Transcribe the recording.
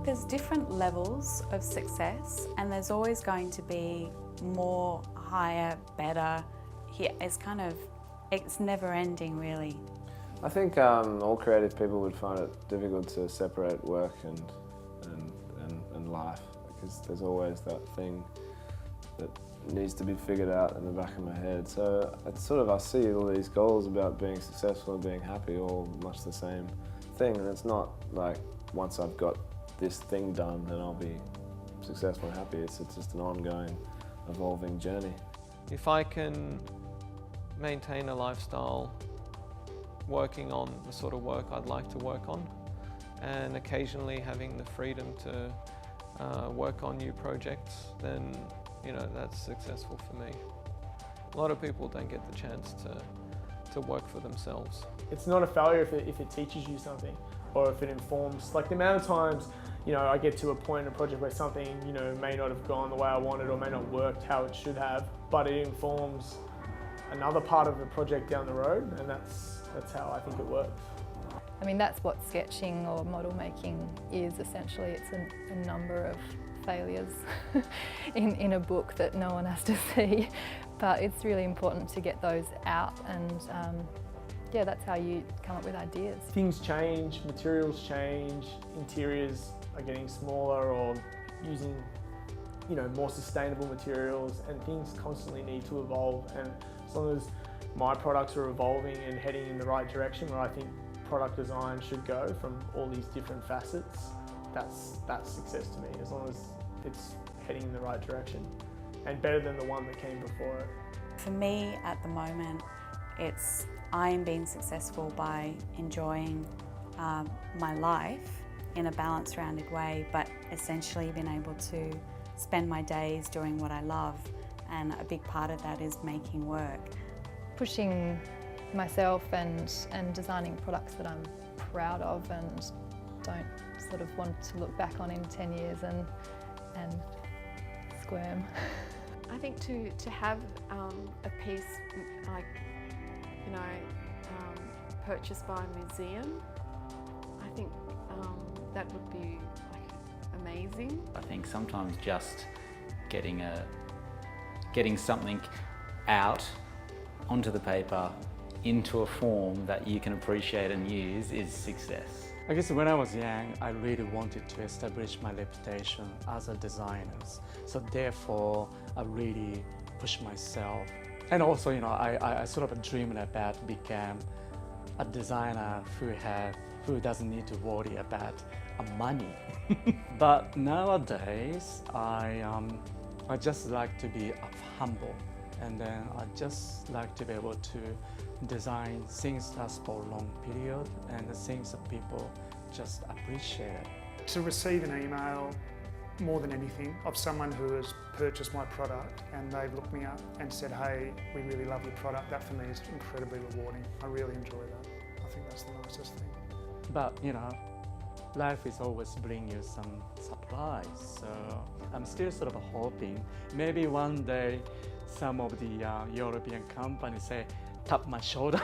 think there's different levels of success, and there's always going to be more, higher, better. Here, it's never ending really. I think all creative people would find it difficult to separate work and life, because there's always that thing that needs to be figured out in the back of my head. So it's sort of, I see all these goals about being successful and being happy all much the same thing, and it's not like once I've got this thing done then I'll be successful and happy. It's just an ongoing, evolving journey. If I can maintain a lifestyle working on the sort of work I'd like to work on, and occasionally having the freedom to work on new projects, then that's successful for me. A lot of people don't get the chance to work for themselves. It's not a failure if it teaches you something, or if it informs. Like the amount of times I get to a point in a project where something may not have gone the way I wanted, or may not worked how it should have, but it informs another part of the project down the road, and that's how I think it works. I mean, that's what sketching or model making is essentially. It's a number of failures in a book that no one has to see, but it's really important to get those out, and yeah, that's how you come up with ideas. Things change, materials change, interiors are getting smaller or using more sustainable materials, and things constantly need to evolve, and as long as my products are evolving and heading in the right direction where I think product design should go from all these different facets, that's success to me, as long as it's heading in the right direction and better than the one that came before it. For me at the moment, I am being successful by enjoying my life in a balanced, rounded way, but essentially being able to spend my days doing what I love, and a big part of that is making work. Pushing myself and designing products that I'm proud of and don't sort of want to look back on in 10 years and squirm. I think to have a piece like purchased by a museum, I think that would be amazing. I think sometimes just getting something out onto the paper into a form that you can appreciate and use is success. I guess when I was young, I really wanted to establish my reputation as a designer. So therefore, I really pushed myself. And also, I sort of dreamed about become a designer who doesn't need to worry about money. But nowadays, I just like to be humble, and then I just like to be able to design things that last for a long period and the things that people just appreciate. To receive an email, more than anything, of someone who has purchased my product and they've looked me up and said, hey, we really love your product, that for me is incredibly rewarding. I really enjoy that. I think that's the nicest thing. But life is always bringing you some surprise, so I'm still sort of hoping maybe one day some of the European companies say, tap my shoulder.